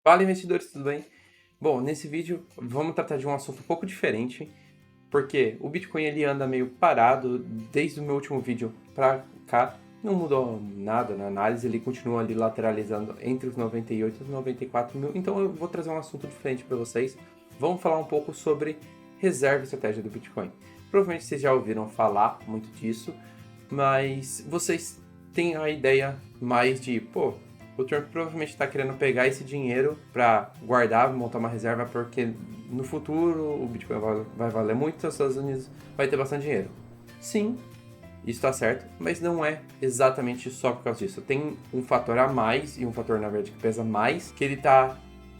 Fala, investidores, tudo bem? Bom, nesse vídeo vamos tratar de um assunto um pouco diferente, porque o Bitcoin ele anda meio parado desde o meu último vídeo para cá, não mudou nada na análise, ele continua ali lateralizando entre os 98 e os 94 mil, então eu vou trazer um assunto diferente para vocês. Vamos falar um pouco sobre reserva e estratégia do Bitcoin. Provavelmente vocês já ouviram falar muito disso, mas vocês têm a ideia mais de, o Trump provavelmente está querendo pegar esse dinheiro para guardar, montar uma reserva, porque no futuro o Bitcoin vai valer muito, os Estados Unidos vai ter bastante dinheiro. Sim, isso está certo, mas não é exatamente só por causa disso. Tem um fator a mais, e um fator, na verdade, que pesa mais, que ele está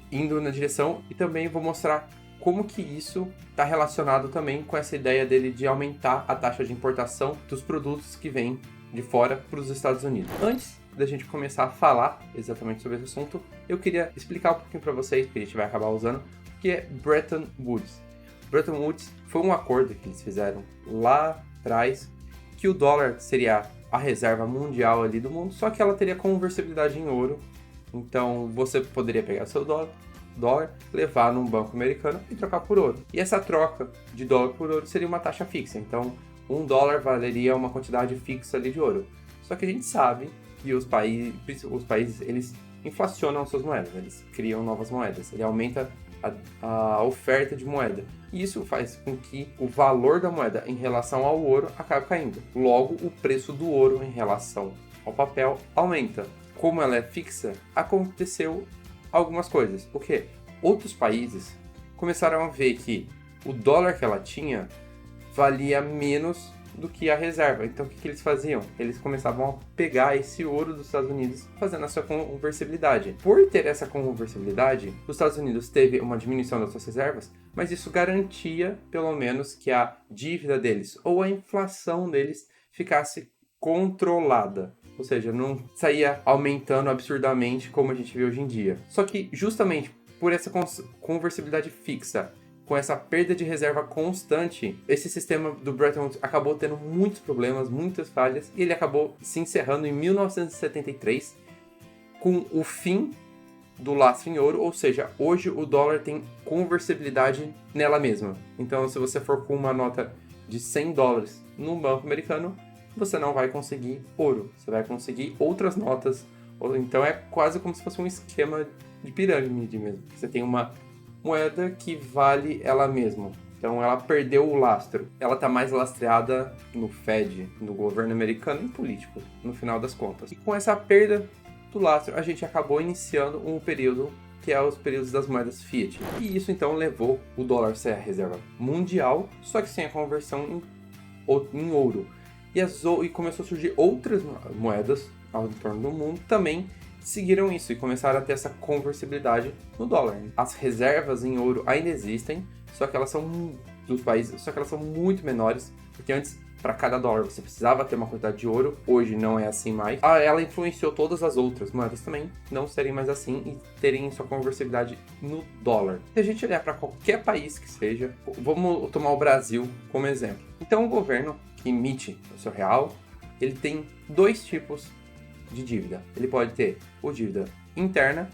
indo na direção, e também vou mostrar como que isso está relacionado também com essa ideia dele de aumentar a taxa de importação dos produtos que vêm de fora para os Estados Unidos. Antes da gente começar a falar exatamente sobre esse assunto, eu queria explicar um pouquinho para vocês, que a gente vai acabar usando, o que é Bretton Woods. Bretton Woods foi um acordo que eles fizeram lá atrás, que o dólar seria a reserva mundial ali do mundo, só que ela teria conversibilidade em ouro. Então você poderia pegar seu dólar, levar num banco americano e trocar por ouro. E essa troca de dólar por ouro seria uma taxa fixa. Então $1 valeria uma quantidade fixa ali de ouro. Só que a gente sabe que os países eles inflacionam suas moedas, eles criam novas moedas, ele aumenta a oferta de moeda. E isso faz com que o valor da moeda em relação ao ouro acabe caindo. Logo, o preço do ouro em relação ao papel aumenta. Como ela é fixa, aconteceu algumas coisas. Porque outros países começaram a ver que o dólar que ela tinha valia menos do que a reserva. Então o que eles faziam? Eles começavam a pegar esse ouro dos Estados Unidos, fazendo a sua conversibilidade. Por ter essa conversibilidade, os Estados Unidos teve uma diminuição das suas reservas, mas isso garantia, pelo menos, que a dívida deles ou a inflação deles ficasse controlada. Ou seja, não saía aumentando absurdamente como a gente vê hoje em dia. Só que justamente por essa conversibilidade fixa, com essa perda de reserva constante, esse sistema do Bretton Woods acabou tendo muitos problemas, muitas falhas, e ele acabou se encerrando em 1973 com o fim do lastro em ouro, ou seja, hoje o dólar tem conversibilidade nela mesma. Então, se você for com uma nota de $100 num banco americano, você não vai conseguir ouro, você vai conseguir outras notas. Então é quase como se fosse um esquema de pirâmide mesmo. Você tem uma moeda que vale ela mesma. Então ela perdeu o lastro. Ela está mais lastreada no Fed, no governo americano e político, no final das contas. E com essa perda do lastro, a gente acabou iniciando um período que é os períodos das moedas fiat. E isso então levou o dólar a ser a reserva mundial, só que sem a conversão em ouro. E começou a surgir outras moedas ao entorno do mundo também seguiram isso e começaram a ter essa conversibilidade no dólar. As reservas em ouro ainda existem, só que elas são dos países, só que elas são muito menores, porque antes para cada dólar você precisava ter uma quantidade de ouro, hoje não é assim mais. Ela influenciou todas as outras moedas também não serem mais assim e terem sua conversibilidade no dólar. Se a gente olhar para qualquer país que seja, vamos tomar o Brasil como exemplo. Então o governo que emite o seu real, ele tem dois tipos de dívida. Ele pode ter a dívida interna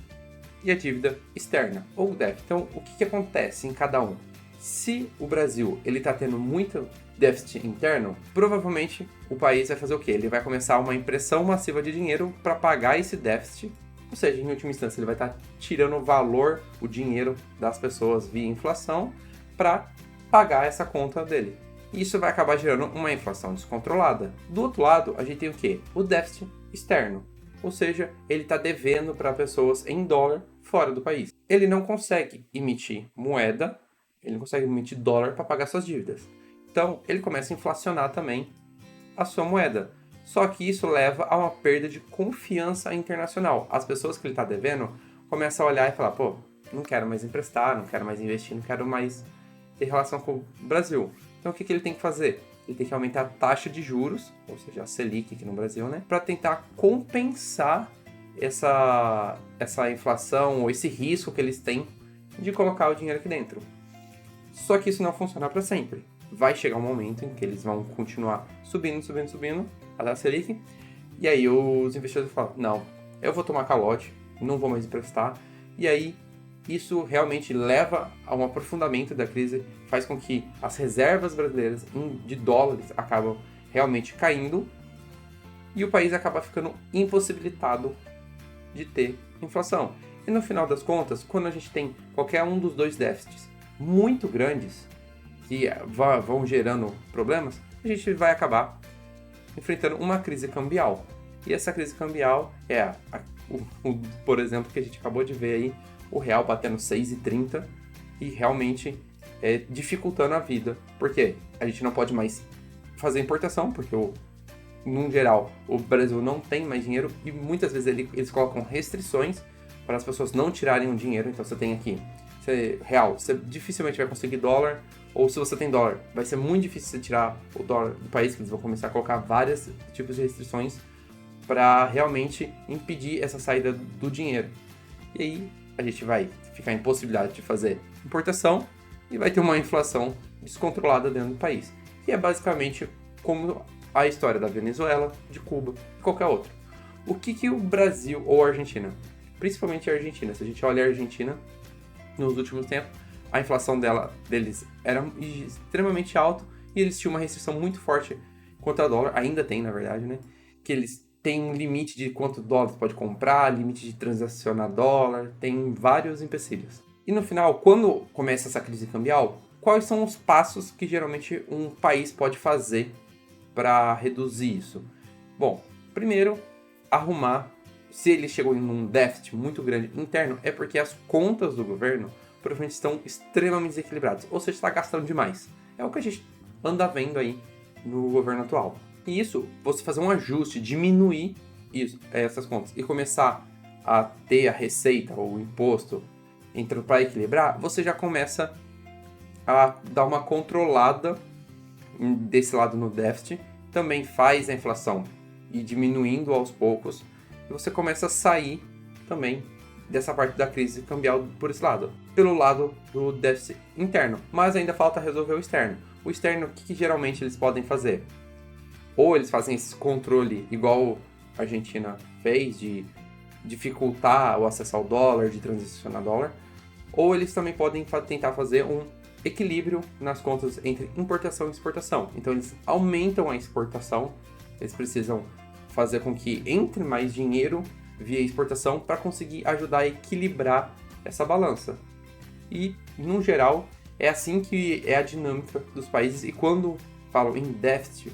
e a dívida externa, ou déficit. Então, o que acontece em cada um? Se o Brasil está tendo muito déficit interno, provavelmente o país vai fazer o quê? Ele vai começar uma impressão massiva de dinheiro para pagar esse déficit, ou seja, em última instância, ele vai estar tirando o valor, o dinheiro das pessoas via inflação para pagar essa conta dele. E isso vai acabar gerando uma inflação descontrolada. Do outro lado, a gente tem o quê? O déficit externo. Ou seja, ele está devendo para pessoas em dólar fora do país. Ele não consegue emitir moeda, ele não consegue emitir dólar para pagar suas dívidas. Então, ele começa a inflacionar também a sua moeda. Só que isso leva a uma perda de confiança internacional. As pessoas que ele está devendo começam a olhar e falar, não quero mais emprestar, não quero mais investir, não quero mais ter relação com o Brasil. Então, o que ele tem que fazer? Ele tem que aumentar a taxa de juros, ou seja, a Selic aqui no Brasil, né? Para tentar compensar essa inflação ou esse risco que eles têm de colocar o dinheiro aqui dentro. Só que isso não funciona para sempre. Vai chegar um momento em que eles vão continuar subindo a taxa Selic. E aí os investidores falam, não, eu vou tomar calote, não vou mais emprestar. E aí isso realmente leva a um aprofundamento da crise, faz com que as reservas brasileiras de dólares acabam realmente caindo e o país acaba ficando impossibilitado de ter inflação. E no final das contas, quando a gente tem qualquer um dos dois déficits muito grandes, que vão gerando problemas, a gente vai acabar enfrentando uma crise cambial. E essa crise cambial é, por exemplo, que a gente acabou de ver aí, o real batendo 6,30 e realmente dificultando a vida. Porque a gente não pode mais fazer importação, porque num geral o Brasil não tem mais dinheiro e muitas vezes eles colocam restrições para as pessoas não tirarem o dinheiro. Então você tem aqui real, você dificilmente vai conseguir dólar, ou se você tem dólar, vai ser muito difícil você tirar o dólar do país, que eles vão começar a colocar vários tipos de restrições para realmente impedir essa saída do dinheiro. E aí a gente vai ficar em possibilidade de fazer importação e vai ter uma inflação descontrolada dentro do país. E é basicamente como a história da Venezuela, de Cuba e qualquer outro. O que o Brasil ou a Argentina, principalmente a Argentina, se a gente olha a Argentina nos últimos tempos, a inflação deles era extremamente alta e eles tinham uma restrição muito forte quanto ao dólar, ainda tem na verdade, né? Que eles têm um limite de quanto dólar pode comprar, limite de transacionar dólar, tem vários empecilhos. E no final, quando começa essa crise cambial, quais são os passos que geralmente um país pode fazer para reduzir isso? Bom, primeiro, arrumar. Se ele chegou em um déficit muito grande interno, é porque as contas do governo provavelmente estão extremamente desequilibradas, ou seja, está gastando demais. É o que a gente anda vendo aí no governo atual. E isso, você fazer um ajuste, diminuir essas contas e começar a ter a receita ou o imposto entrando para equilibrar, você já começa a dar uma controlada desse lado no déficit, também faz a inflação ir diminuindo aos poucos, e você começa a sair também dessa parte da crise cambial por esse lado, pelo lado do déficit interno. Mas ainda falta resolver o externo. O externo, o que geralmente eles podem fazer? Ou eles fazem esse controle igual a Argentina fez, de dificultar o acesso ao dólar, de transicionar dólar, ou eles também podem tentar fazer um equilíbrio nas contas entre importação e exportação. Então eles aumentam a exportação, eles precisam fazer com que entre mais dinheiro via exportação para conseguir ajudar a equilibrar essa balança. E, no geral, é assim que é a dinâmica dos países. E quando falam em déficit,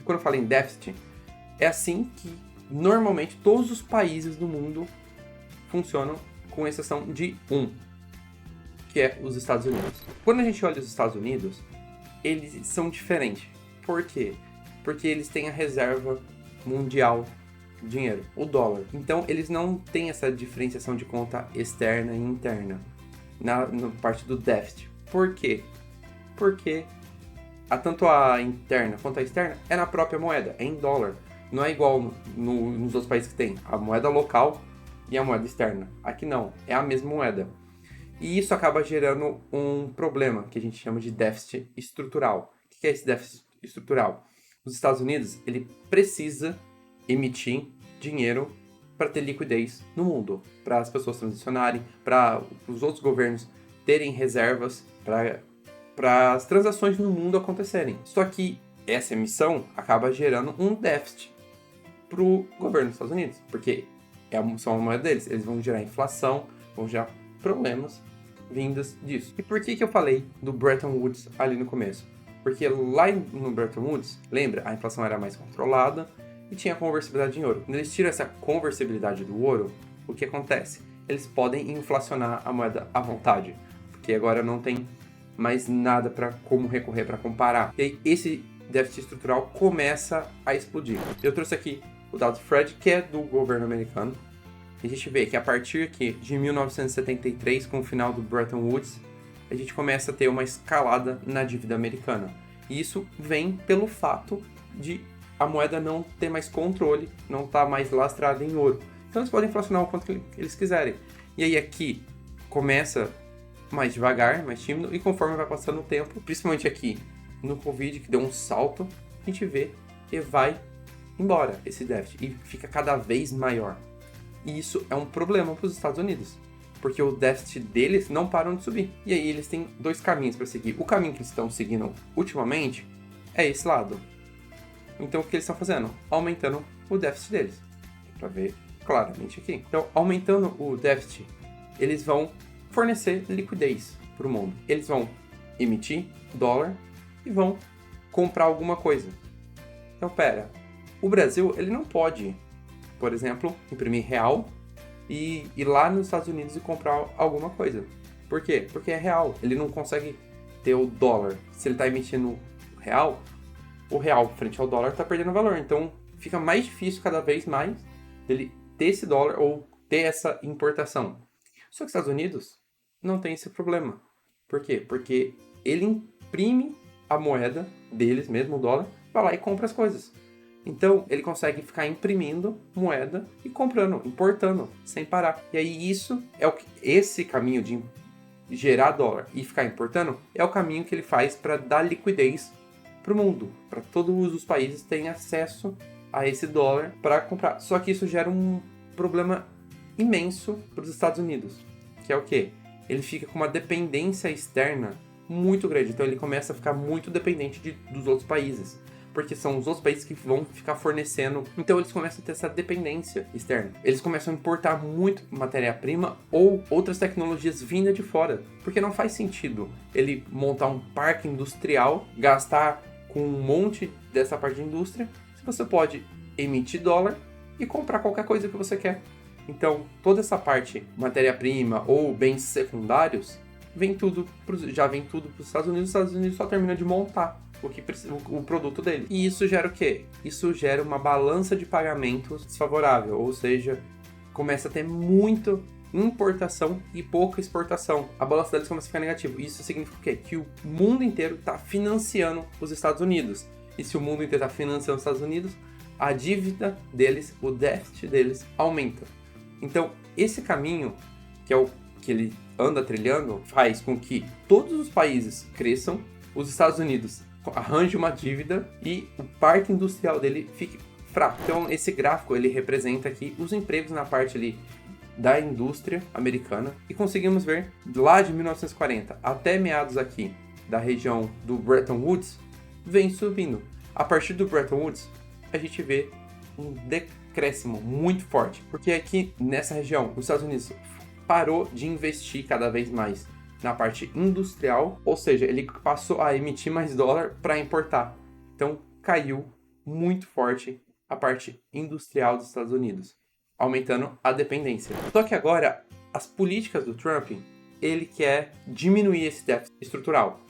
quando falo em déficit, é assim que normalmente todos os países do mundo funcionam, com exceção de um, que é os Estados Unidos. Quando a gente olha os Estados Unidos, eles são diferentes. Por quê? Porque eles têm a reserva mundial de dinheiro, o dólar. Então, eles não têm essa diferenciação de conta externa e interna na parte do déficit. Por quê? Porque tanto a interna quanto a externa é na própria moeda, é em dólar. Não é igual nos outros países que tem a moeda local e a moeda externa. Aqui não, é a mesma moeda. E isso acaba gerando um problema que a gente chama de déficit estrutural. O que é esse déficit estrutural? Os Estados Unidos, ele precisa emitir dinheiro para ter liquidez no mundo, para as pessoas transicionarem, para os outros governos terem reservas, para as transações no mundo acontecerem. Só que essa emissão acaba gerando um déficit para o governo dos Estados Unidos, porque são a moeda deles. Eles vão gerar inflação, vão gerar problemas vindas disso. E por que eu falei do Bretton Woods ali no começo? Porque lá no Bretton Woods, lembra, a inflação era mais controlada e tinha a conversibilidade em ouro. Quando eles tiram essa conversibilidade do ouro, o que acontece? Eles podem inflacionar a moeda à vontade, porque agora não tem mais nada para como recorrer para comparar. E aí esse déficit estrutural começa a explodir. Eu trouxe aqui o dado Fred, que é do governo americano. A gente vê que a partir aqui de 1973, com o final do Bretton Woods, a gente começa a ter uma escalada na dívida americana. E isso vem pelo fato de a moeda não ter mais controle, não estar mais lastrada em ouro. Então eles podem inflacionar o quanto eles quiserem. E aí aqui começa mais devagar, mais tímido, e conforme vai passando o tempo, principalmente aqui no Covid, que deu um salto, a gente vê e vai embora esse déficit e fica cada vez maior. E isso é um problema para os Estados Unidos, porque o déficit deles não param de subir. E aí eles têm dois caminhos para seguir. O caminho que eles estão seguindo ultimamente é esse lado. Então o que eles estão fazendo? Aumentando o déficit deles. Para ver claramente aqui. Então, aumentando o déficit, eles vão fornecer liquidez para o mundo. Eles vão emitir dólar e vão comprar alguma coisa. Então, pera, o Brasil ele não pode, por exemplo, imprimir real e ir lá nos Estados Unidos e comprar alguma coisa. Por quê? Porque é real. Ele não consegue ter o dólar. Se ele está emitindo real, o real frente ao dólar está perdendo valor. Então, fica mais difícil cada vez mais dele ter esse dólar ou ter essa importação. Só que os Estados Unidos não tem esse problema. Por quê? Porque ele imprime a moeda deles mesmo, o dólar, vai lá e compra as coisas. Então, ele consegue ficar imprimindo moeda e comprando, importando, sem parar. E aí isso é esse caminho de gerar dólar e ficar importando é o caminho que ele faz para dar liquidez para o mundo, para todos os países terem acesso a esse dólar para comprar. Só que isso gera um problema imenso para os Estados Unidos, que é o quê? Ele fica com uma dependência externa muito grande, então ele começa a ficar muito dependente dos outros países, porque são os outros países que vão ficar fornecendo, então eles começam a ter essa dependência externa. Eles começam a importar muito matéria-prima ou outras tecnologias vindas de fora, porque não faz sentido ele montar um parque industrial, gastar com um monte dessa parte de indústria, se você pode emitir dólar e comprar qualquer coisa que você quer. Então, toda essa parte, matéria-prima ou bens secundários, já vem tudo para os Estados Unidos só termina de montar o produto dele. E isso gera o quê? Isso gera uma balança de pagamentos desfavorável, ou seja, começa a ter muita importação e pouca exportação. A balança deles começa a ficar negativa. Isso significa o quê? Que o mundo inteiro está financiando os Estados Unidos. E se o mundo inteiro está financiando os Estados Unidos, a dívida deles, o déficit deles, aumenta. Então, esse caminho, que é o que ele anda trilhando, faz com que todos os países cresçam, os Estados Unidos arranjem uma dívida e o parque industrial dele fique fraco. Então, esse gráfico, ele representa aqui os empregos na parte ali da indústria americana e conseguimos ver lá de 1940 até meados aqui da região do Bretton Woods, vem subindo. A partir do Bretton Woods, a gente vê um decréscimo muito forte, porque aqui nessa região, os Estados Unidos parou de investir cada vez mais na parte industrial, ou seja, ele passou a emitir mais dólar para importar. Então, caiu muito forte a parte industrial dos Estados Unidos, aumentando a dependência. Só que agora, as políticas do Trump, ele quer diminuir esse déficit estrutural,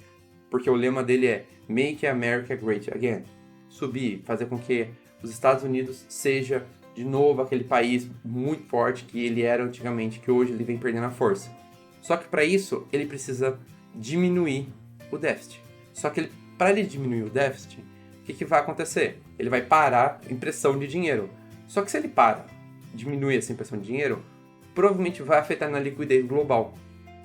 porque o lema dele é Make America Great Again. Subir, fazer com que os Estados Unidos seja de novo aquele país muito forte que ele era antigamente, que hoje ele vem perdendo a força. Só que para isso, ele precisa diminuir o déficit. Só que para ele diminuir o déficit, o que vai acontecer? Ele vai parar a impressão de dinheiro. Só que se ele diminuir essa impressão de dinheiro, provavelmente vai afetar na liquidez global.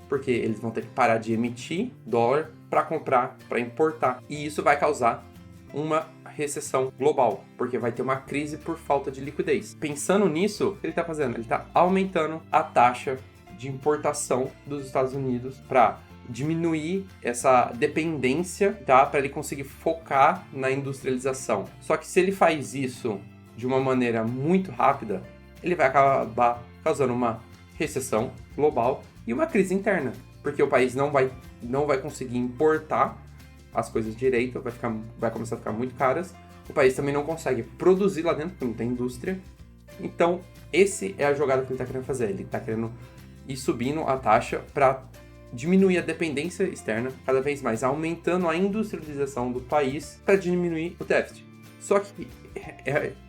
Porque eles vão ter que parar de emitir dólar para comprar, para importar. E isso vai causar uma recessão global, porque vai ter uma crise por falta de liquidez. Pensando nisso, o que ele está fazendo? Ele está aumentando a taxa de importação dos Estados Unidos para diminuir essa dependência, tá? Para ele conseguir focar na industrialização. Só que se ele faz isso de uma maneira muito rápida, ele vai acabar causando uma recessão global e uma crise interna, porque o país não vai conseguir importar as coisas direito, vai começar a ficar muito caras. O país também não consegue produzir lá dentro, porque não tem indústria. Então, esse é a jogada que ele está querendo fazer. Ele está querendo ir subindo a taxa para diminuir a dependência externa cada vez mais, aumentando a industrialização do país para diminuir o déficit. Só que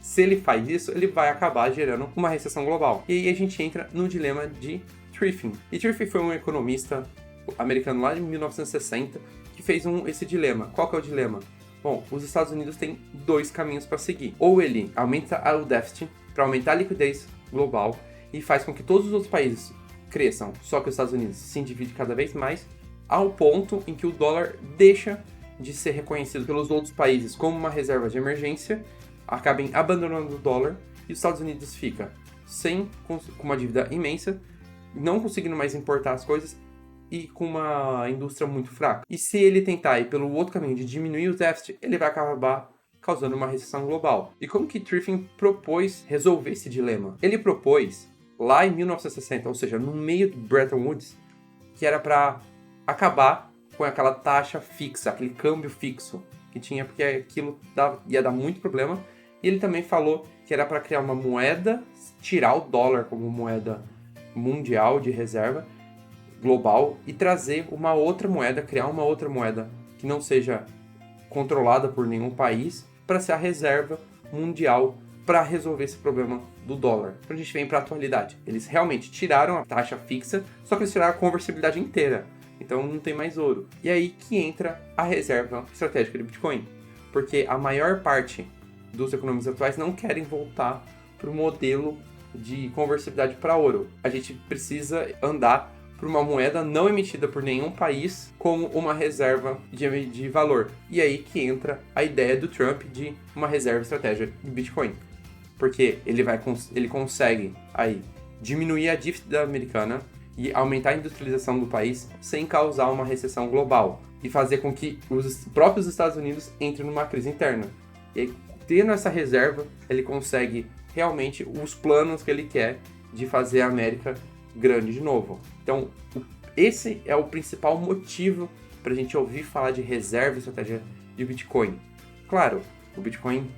se ele faz isso, ele vai acabar gerando uma recessão global. E aí a gente entra no dilema de Triffin. E Triffin foi um economista americano lá de 1960 que fez esse dilema. Qual que é o dilema? Bom, os Estados Unidos têm dois caminhos para seguir. Ou ele aumenta o déficit para aumentar a liquidez global e faz com que todos os outros países cresçam, só que os Estados Unidos se endividem cada vez mais, ao ponto em que o dólar deixa de ser reconhecido pelos outros países como uma reserva de emergência, acabem abandonando o dólar e os Estados Unidos fica com uma dívida imensa, não conseguindo mais importar as coisas e com uma indústria muito fraca. E se ele tentar ir pelo outro caminho de diminuir o déficit, ele vai acabar causando uma recessão global. E como que Triffin propôs resolver esse dilema? Ele propôs, lá em 1960, ou seja, no meio do Bretton Woods, que era para acabar com aquela taxa fixa, aquele câmbio fixo que tinha, porque aquilo ia dar muito problema. E ele também falou que era para criar uma moeda, tirar o dólar como moeda mundial de reserva global e trazer uma outra moeda, criar uma outra moeda que não seja controlada por nenhum país para ser a reserva mundial para resolver esse problema do dólar. Então a gente vem para a atualidade. Eles realmente tiraram a taxa fixa, só que eles tiraram a conversibilidade inteira. Então não tem mais ouro. E aí que entra a reserva estratégica de Bitcoin. Porque a maior parte dos economistas atuais não querem voltar para o modelo de conversibilidade para ouro. A gente precisa andar por uma moeda não emitida por nenhum país como uma reserva de valor. E aí que entra a ideia do Trump de uma reserva estratégica de Bitcoin. Porque ele consegue aí diminuir a dívida americana e aumentar a industrialização do país sem causar uma recessão global e fazer com que os próprios Estados Unidos entrem numa crise interna. E aí, tendo essa reserva, ele consegue realmente os planos que ele quer de fazer a América grande de novo. Então, esse é o principal motivo para a gente ouvir falar de reserva estratégica de Bitcoin. Claro, o Bitcoin,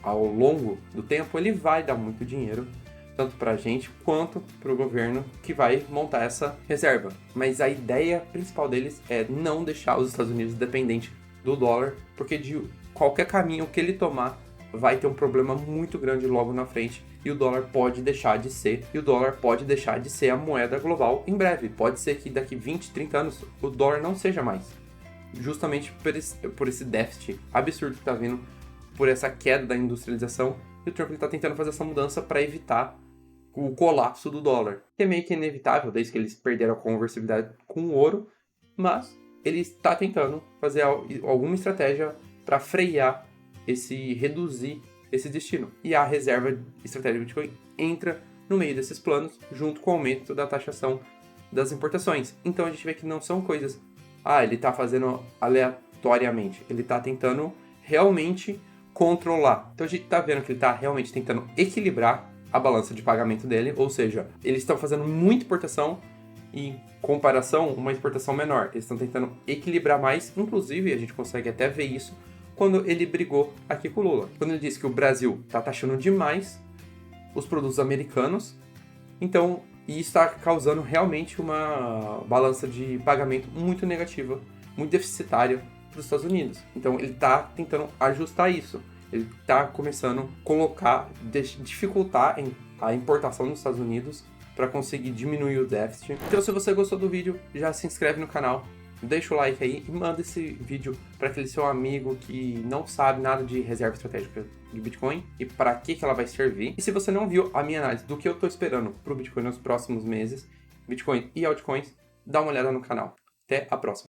ao longo do tempo, ele vai dar muito dinheiro, tanto para a gente quanto para o governo que vai montar essa reserva. Mas a ideia principal deles é não deixar os Estados Unidos dependentes do dólar, porque de qualquer caminho que ele tomar, vai ter um problema muito grande logo na frente e o dólar pode deixar de ser, a moeda global em breve. Pode ser que daqui 20, 30 anos o dólar não seja mais. Justamente por esse déficit absurdo que está vindo, por essa queda da industrialização, e o Trump está tentando fazer essa mudança para evitar o colapso do dólar. Que é meio que inevitável, desde que eles perderam a conversibilidade com o ouro, mas ele está tentando fazer alguma estratégia para frear reduzir esse destino. E a reserva estratégica de Bitcoin entra no meio desses planos, junto com o aumento da taxação das importações. Então a gente vê que não são coisas, ele está fazendo aleatoriamente, ele está tentando realmente controlar. Então a gente está vendo que ele está realmente tentando equilibrar a balança de pagamento dele, ou seja, eles estão fazendo muita importação e, em comparação, uma exportação menor. Eles estão tentando equilibrar mais, inclusive a gente consegue até ver isso quando ele brigou aqui com o Lula. Quando ele disse que o Brasil está taxando demais os produtos americanos, então isso está causando realmente uma balança de pagamento muito negativa, muito deficitária para os Estados Unidos. Então ele está tentando ajustar isso. Ele está começando a dificultar a importação dos Estados Unidos para conseguir diminuir o déficit. Então se você gostou do vídeo, já se inscreve no canal. Deixa o like aí e manda esse vídeo para aquele seu amigo que não sabe nada de reserva estratégica de Bitcoin e para que ela vai servir. E se você não viu a minha análise do que eu estou esperando para o Bitcoin nos próximos meses, Bitcoin e altcoins, dá uma olhada no canal. Até a próxima!